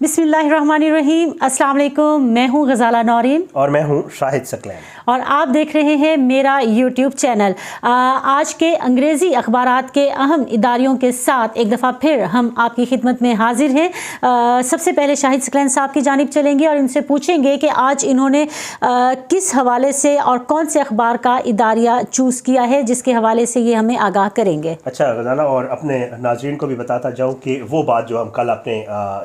बिस्मिल्लाहिर्रहमानिर्रहीम। अस्सलाम वालेकुम। मैं हूँ गज़ाला नौरीन और मैं हूँ शाहिद सकलैन और आप देख रहे हैं मेरा यूट्यूब चैनल। आज के अंग्रेज़ी अखबारात के अहम इदारियों के साथ एक दफ़ा फिर हम आपकी खिदमत में हाजिर हैं। सबसे पहले शाहिद सकलैन साहब की जानिब चलेंगे और इनसे पूछेंगे कि आज इन्होंने किस हवाले से और कौन से अखबार का इदारिया चूज़ किया है, जिसके हवाले से ये हमें आगाह करेंगे। अच्छा गज़ाला, और अपने नाज़रीन को भी बताता जाऊँ कि वो बात जो हम कल अपने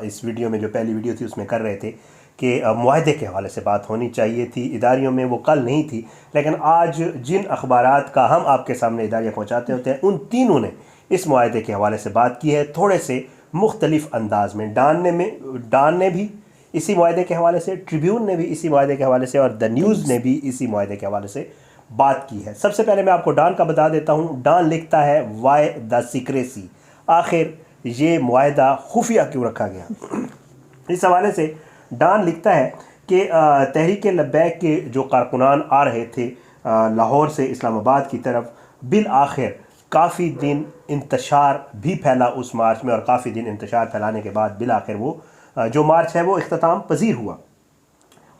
इस वीडियो में जो पहली वीडियो थी उसमें कर रहे थे कि मुआहदे के हवाले से बात होनी चाहिए थी इदारियों में, वो कल नहीं थी। लेकिन आज जिन अखबारात का हम आपके सामने इदारिया पहुँचाते होते हैं, उन तीनों ने इस मुआहदे के हवाले से बात की है, थोड़े से मुख्तलिफ अंदाज में। डान ने भी इसी मुआहदे के हवाले से, ट्रिब्यून ने भी इसी मुआहदे के हवाले से और द न्यूज़ ने भी इसी मुआहदे के हवाले से बात की है। सबसे पहले मैं आपको डान का बता देता हूँ। डान लिखता है वाई द सीक्रेसी, आखिर ये मुआहदा खुफिया क्यों रखा गया। इस हवाले से डान लिखता है कि तहरीक लब्बैक के जो कारकुनान आ रहे थे लाहौर से इस्लामाबाद की तरफ, बिल आखिर काफ़ी दिन इंतशार भी फैला उस मार्च में, और काफ़ी दिन इंतशार फैलाने के बाद बिल आखिर वो जो मार्च है वो इख्तिताम पजीर हुआ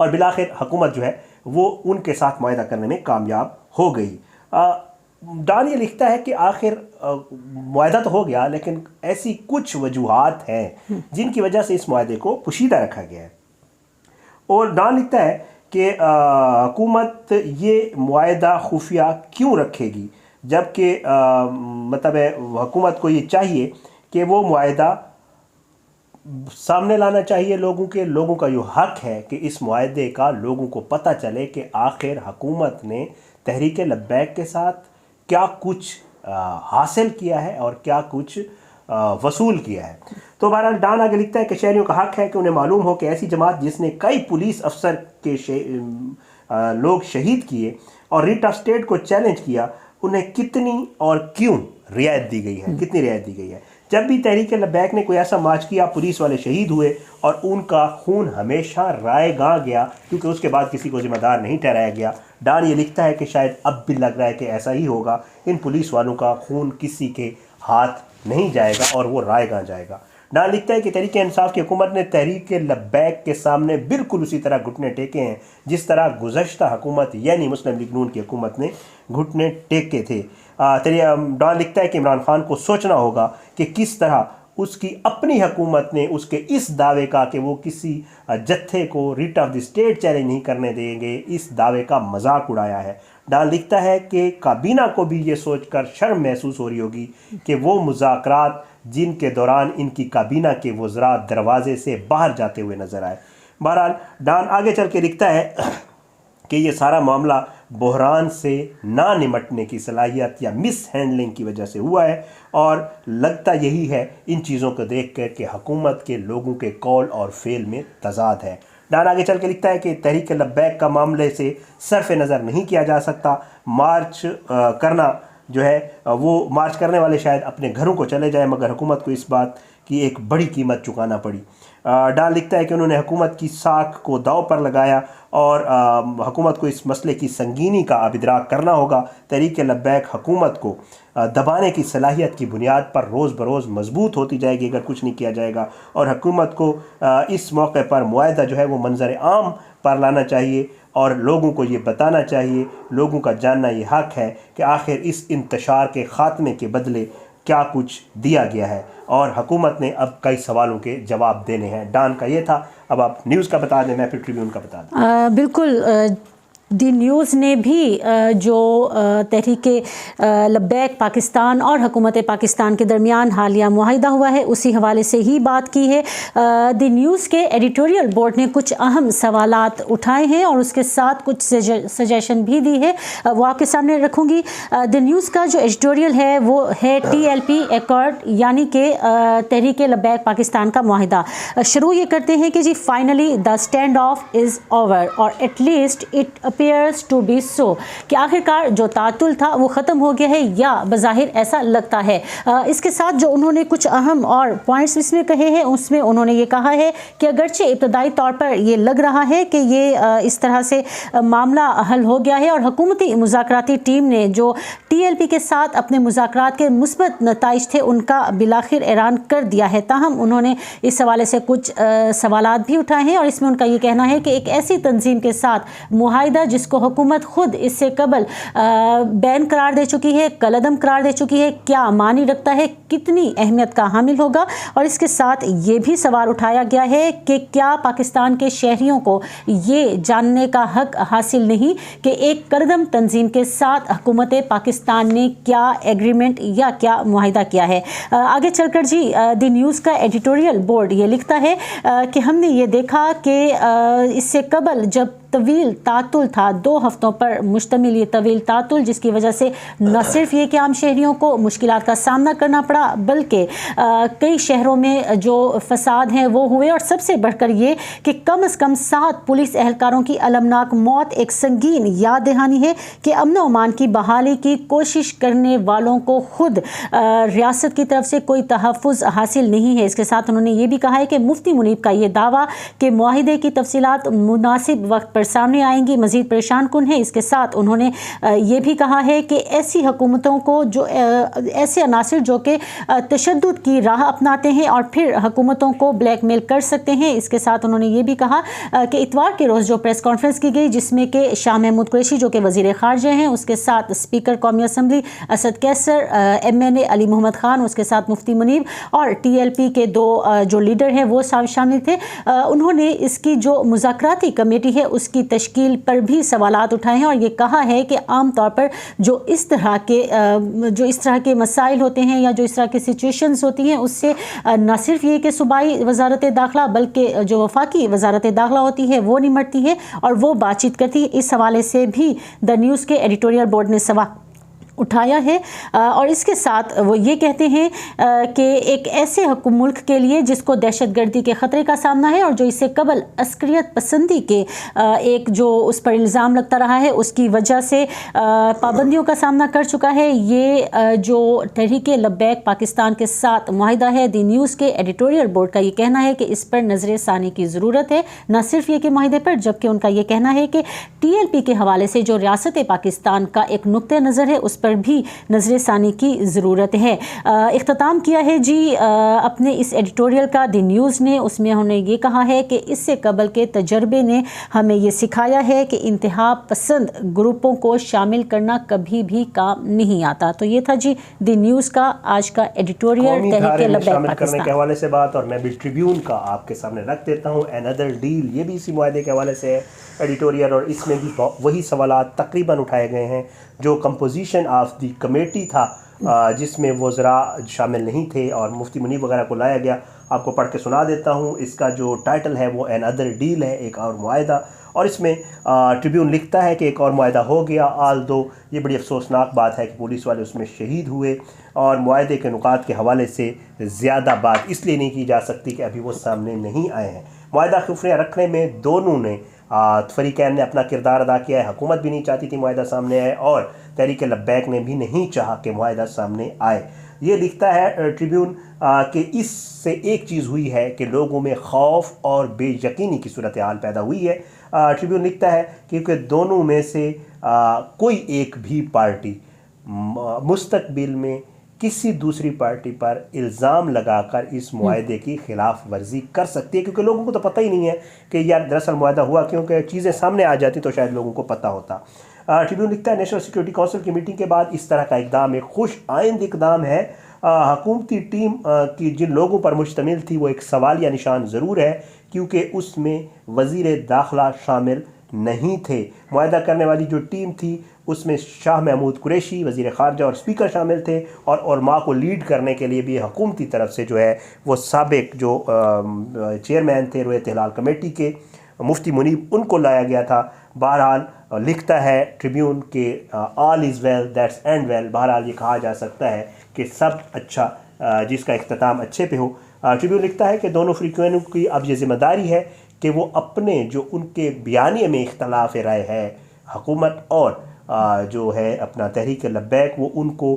और बिल आखिर हुकूमत जो है वो उनके साथ मुआहदा करने में कामयाब हो गई। डान ये लिखता है कि आखिर मुआहदा तो हो गया, लेकिन ऐसी कुछ वजूहात हैं जिनकी वजह से इस मुआहदे को पोशीदा रखा गया है। और डान लिखता है कि हुकूमत ये मुआहदा खुफिया क्यों रखेगी, जबकि मतलब हुकूमत को ये चाहिए कि वो मुआहदा सामने लाना चाहिए लोगों का जो हक है कि इस मुआहदे का लोगों को पता चले कि आखिर हुकूमत ने तहरीक लब्बैक के साथ क्या कुछ हासिल किया है और क्या कुछ वसूल किया है। तो बहरहाल डान आगे लिखता है कि शहरियों का हक है कि उन्हें मालूम हो कि ऐसी जमात जिसने कई पुलिस अफसर के लोग शहीद किए और रिट ऑफ स्टेट को चैलेंज किया, उन्हें कितनी और क्यों रियायत दी गई है, कितनी रियायत दी गई है। जब भी तहरीक लब्बैक ने कोई ऐसा मार्च किया, पुलिस वाले शहीद हुए और उनका खून हमेशा रायगा गया, क्योंकि उसके बाद किसी को जिम्मेदार नहीं ठहराया गया। डान ये लिखता है कि शायद अब भी लग रहा है कि ऐसा ही होगा, इन पुलिस वालों का खून किसी के हाथ नहीं जाएगा और वो रायगा जाएगा। डान लिखता है कि तहरीक इंसाफ की हुकूमत ने तहरीक लब्बैक के सामने बिल्कुल उसी तरह घुटने टेके हैं जिस तरह गुज़श्ता हुकूमत यानी मुस्लिम लीग नून की हुकूमत ने घुटने टेके थे। डान लिखता है कि इमरान खान को सोचना होगा कि किस तरह उसकी अपनी हुकूमत ने उसके इस दावे का कि वो किसी जत्थे को writ of the state challenge नहीं करने देंगे, इस दावे का मजाक उड़ाया है। डान लिखता है कि काबीना को भी ये सोचकर शर्म महसूस हो रही होगी कि वो मुज़ाकरात जिनके दौरान इनकी काबीना के वज़रा दरवाजे से बाहर जाते हुए नजर आए। बहरहाल डान आगे चल के लिखता है कि ये सारा मामला बहरान से ना निमटने की सलाहियत या मिस हैंडलिंग की वजह से हुआ है, और लगता यही है इन चीज़ों को देख कर कि हुकूमत के लोगों के कौल और फेल में तजाद है। डान आगे चल के लिखता है कि तहरीक लब्बैक का मामले से सरफ नज़र नहीं किया जा सकता। मार्च करना जो है वो मार्च करने वाले शायद अपने घरों को चले जाए, मगर हुकूमत को इस बात की एक बड़ी कीमत चुकाना पड़ी। डान लिखता है कि उन्होंने हुकूमत की साख को दाव पर लगाया और हुकूमत को इस मसले की संगीनी का अब इदराक करना होगा। तहरीक लब्बैक हुकूमत को दबाने की सलाहियत की बुनियाद पर रोज़ बरोज़ मजबूत होती जाएगी अगर कुछ नहीं किया जाएगा, और हुकूमत को इस मौके पर मुआहदा जो है वो मंजर आम पर लाना चाहिए और लोगों को ये बताना चाहिए, लोगों का जानना ये हक है कि आखिर इस इंतशार के ख़ात्मे के बदले क्या कुछ दिया गया है, और हुकूमत ने अब कई सवालों के जवाब देने हैं। डान का ये था। अब आप न्यूज़ का बता दें, मैं फिर ट्रिब्यून का बता दूँ। बिल्कुल, दी न्यूज़ ने भी जो तहरीक लब्बैक पाकिस्तान और हुकूमत पाकिस्तान के दरमियान हालिया मुआहिदा हुआ है उसी हवाले से ही बात की है। दी न्यूज़ के एडिटोरियल बोर्ड ने कुछ अहम सवालात उठाए हैं और उसके साथ कुछ सजेशन भी दी है, वो आपके सामने रखूँगी। दी न्यूज़ का जो एडिटोरियल है वो है TLP एकॉर्ड, यानी कि तहरीक लब्बैक पाकिस्तान का मुआहिदा। शुरू ये करते हैं कि जी finally the standoff is over और at least it appears to be so कि आखिरकार जो तातुल था वो ख़त्म हो गया है, या बज़ाहिर ऐसा लगता है। इसके साथ जो उन्होंने कुछ अहम और पॉइंट्स इसमें कहे हैं, उसमें उन्होंने ये कहा है कि अगरचे इब्तदाई तौर पर ये लग रहा है कि ये इस तरह से मामला हल हो गया है और हुकूमती मुज़ाकराती टीम ने जो TLP के साथ अपने मुज़ाकरात के मुस्बत नताइज थे उनका बिलाखिर ऐलान कर दिया है, ताहम उन्होंने इस हवाले से कुछ सवालात भी उठाए हैं और इसमें उनका ये कहना है कि एक ऐसी तंजीम के साथ मुआहिदा जिसको हुकूमत खुद इससे कबल बैन करार दे चुकी है, कलअदम करार दे चुकी है, क्या मानी रखता है, कितनी अहमियत का हामिल होगा। और इसके साथ ये भी सवाल उठाया गया है कि क्या पाकिस्तान के शहरियों को ये जानने का हक हासिल नहीं कि एक करदम तंजीम के साथ हुकूमत पाकिस्तान ने क्या एग्रीमेंट या क्या मुआहिदा किया है। आगे चलकर जी द न्यूज़ का एडिटोरियल बोर्ड ये लिखता है कि हमने ये देखा कि इससे कबल जब तवील तातुल था, 2 हफ्तों पर मुश्तमिल ये तवील तातुल, जिसकी वजह से न सिर्फ ये कि आम शहरियों को मुश्किलात का सामना करना पड़ा बल्कि कई शहरों में जो फसाद हैं वो हुए और सबसे बढ़कर ये कि कम से कम 7 पुलिस एहलकारों की अलमनाक मौत एक संगीन याद दहानी है कि अमन व अमान की बहाली की कोशिश करने वालों को खुद रियासत की तरफ से कोई तहफ़्फ़ुज़ हासिल नहीं है। इसके साथ उन्होंने ये भी कहा है कि मुफ्ती मुनीब का ये दावा कि मुआहिदे की तफसीलात मुनासिब वक्त पर सामने आएंगी मज़ीद परेशान कुन है। इसके साथ उन्होंने ये भी कहा है कि ऐसी हुकूमतों को जो ऐसे अनासिर जो कि तशद्दुद की राह अपनाते हैं और फिर हुकूमतों को ब्लैकमेल कर सकते हैं। इसके साथ उन्होंने ये भी कहा कि इतवार के रोज़ जो प्रेस कॉन्फ्रेंस की गई जिसमें कि शाह महमूद कुरैशी जो कि वज़ीर ख़ारजा हैं, उसके साथ स्पीकर कौमी असम्बली असद कैसर, MNA अली मोहम्मद ख़ान, उसके साथ मुफ्ती मुनीब और TLP के 2 जो लीडर हैं वो शामिल थे। उन्होंने इसकी जो मुज़ाकराती कमेटी है उसकी तश्कील पर भी सवालात उठाए हैं और ये कहा है कि आम तौर पर जो इस तरह के मसाइल होते हैं या जो इस तरह की सिचुएशंस होती हैं उससे न सिर्फ ये कि सूबाई वजारत दाखिला बल्कि जो वफाकी वजारत दाखिला होती है वो निमटती है और वो बातचीत करती है। इस हवाले से भी द न्यूज़ के एडिटोरियल बोर्ड ने सवाल उठाया है और इसके साथ वो ये कहते हैं कि एक ऐसे मुल्क के लिए जिसको दहशतगर्दी के ख़तरे का सामना है और जो इससे कबल अस्करियत पसंदी के एक जो उस पर इल्ज़ाम लगता रहा है उसकी वजह से पाबंदियों का सामना कर चुका है, ये जो तहरीक लब्बैक पाकिस्तान के साथ मुआहिदा है। दी न्यूज़ के एडिटोरियल बोर्ड का ये कहना है कि इस पर नज़र सानी की ज़रूरत है, न सिर्फ ये कि मुआहिदे पर, जबकि उनका ये कहना है कि TLP के हवाले से जो रियासत पाकिस्तान का एक नुक्ते नज़र है उस पर भी नजर सानी की ज़रूरत है। इख्तिताम किया है जी अपने इस एडिटोरियल का द न्यूज़ ने, उसमें उन्होंने ये कहा है कि इससे कबल के तजर्बे ने हमें ये सिखाया है कि इंतहा पसंद ग्रुपों को शामिल करना कभी भी काम नहीं आता। तो ये था जी द न्यूज़ का आज का एडिटोरियल तहरीक लब्बैक पाकिस्तान के हवाले से बात। और मैं भी ट्रिब्यून का आपके सामने रख देता हूँ अनदर डील, ये भी इसी मुआहदे के हवाले से है एडिटोरियल और इसमें भी वही सवालात तकरीबन उठाए गए हैं। जो कंपोजिशन ऑफ द कमेटी था जिसमें वज़रा शामिल नहीं थे और मुफ्ती मुनीब वगैरह को लाया गया, आपको पढ़ के सुना देता हूँ। इसका जो टाइटल है वो अनदर डील है, एक और मुआहदा। और इसमें ट्रिब्यून लिखता है कि एक और मुआहदा हो गया, आल दो ये बड़ी अफसोसनाक बात है कि पुलिस वाले उसमें शहीद हुए और मुआहदे के नुकात के हवाले से ज़्यादा बात इसलिए नहीं की जा सकती कि अभी वो सामने नहीं आए हैं। मुआहदा खुफिया रखने में दोनों ने फरीकैन ने अपना किरदार अदा किया है। हुकूमत भी नहीं चाहती थी मुआहदा सामने आए और तहरीक लब्बैक ने भी नहीं चाहा कि मुआहदा सामने आए। ये लिखता है ट्रिब्यून कि इससे एक चीज़ हुई है कि लोगों में खौफ और बेयकीनी की सूरत हाल पैदा हुई है। ट्रिब्यून लिखता है क्योंकि दोनों में से कोई एक भी पार्टी मुस्तकबिल में किसी दूसरी पार्टी पर इल्ज़ाम लगाकर इस मुआहदे की खिलाफ वर्जी कर सकती है, क्योंकि लोगों को तो पता ही नहीं है कि यार दरअसल मुआहदा हुआ, क्योंकि चीज़ें सामने आ जाती तो शायद लोगों को पता होता। ट्रिब्यून लिखता है नेशनल सिक्योरिटी काउंसिल की मीटिंग के बाद इस तरह का इकदाम एक खुश आइंद इकदाम है। हुकूमती टीम की जिन लोगों पर मुश्तमिल थी वो एक सवालिया निशान ज़रूर है क्योंकि उसमें वज़ीर दाखिला शामिल नहीं थे। मुआहदा करने वाली जो टीम थी उसमें शाह महमूद कुरैशी वज़ीर ख़ारजा और स्पीकर शामिल थे और माँ को लीड करने के लिए भी हुकूमती तरफ से जो है वो साबिक जो चेयरमैन थे रोयत हिलाल कमेटी के मुफ्ती मुनीब उनको लाया गया था। बहरहाल लिखता है ट्रिब्यून के all is well that's and well, बहरहाल ये कहा जा सकता है कि सब अच्छा जिसका इख्तिताम अच्छे पे हो। ट्रिब्यून लिखता है कि दोनों फ़रीक़ैन की अब ये ज़िम्मेदारी है कि वो अपने जो उनके बयानिए में इख्तलाफ राय है हुकूमत और जो है अपना तहरीक लब्बैक वो उनको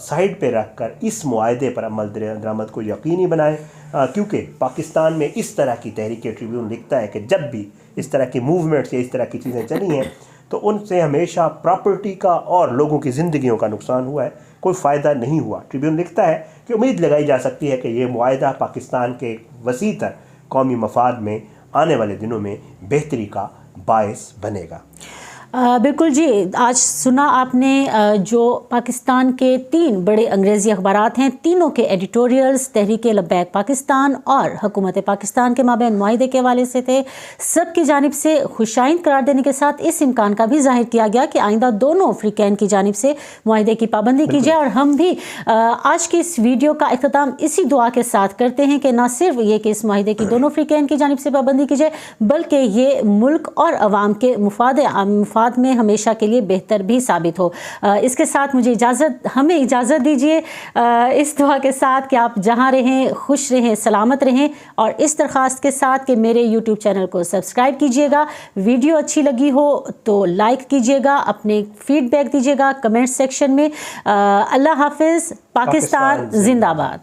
साइड पे रख कर इस मुआहदे पर अमल दरामद को यकीनी बनाएं, क्योंकि पाकिस्तान में इस तरह की तहरीक ट्रिब्यून लिखता है कि जब भी इस तरह की मूवमेंट्स या इस तरह की चीज़ें चली हैं तो उनसे हमेशा प्रॉपर्टी का और लोगों की ज़िंदगियों का नुकसान हुआ है, कोई फ़ायदा नहीं हुआ। ट्रिब्यून लिखता है कि उम्मीद लगाई जा सकती है कि ये मुआहदा पाकिस्तान के वसीतर कौमी मफाद में आने वाले दिनों में बेहतरी का बायस बनेगा। बिल्कुल जी, आज सुना आपने जो पाकिस्तान के 3 बड़े अंग्रेज़ी अखबारात हैं, तीनों के एडिटोरियल्स तहरीक लब्बैक पाकिस्तान और हुकूमत पाकिस्तान के माबैन मुआहदे के हवाले से थे। सब की जानिब से खुशाइंद करार देने के साथ इस इम्कान का भी जाहिर किया गया कि आइंदा दोनों अफ्रीकैन की जानिब से मुआहदे की पाबंदी की जाए। और हम भी आज की इस वीडियो का इख्तिताम इसी दुआ के साथ करते हैं कि ना सिर्फ ये कि इस मुआहदे की दोनों अफ्रीकैन की जानिब से पाबंदी की जाए, बल्कि ये मुल्क और अवाम के मुफाद में हमेशा के लिए बेहतर भी साबित हो। इसके साथ हमें इजाज़त दीजिए इस दुआ के साथ कि आप जहां रहें खुश रहें, सलामत रहें, और इस दरख्वास्त के साथ कि मेरे YouTube चैनल को सब्सक्राइब कीजिएगा। वीडियो अच्छी लगी हो तो लाइक कीजिएगा, अपने फीडबैक दीजिएगा कमेंट सेक्शन में। अल्लाह हाफिज़। पाकिस्तान जिंदाबाद।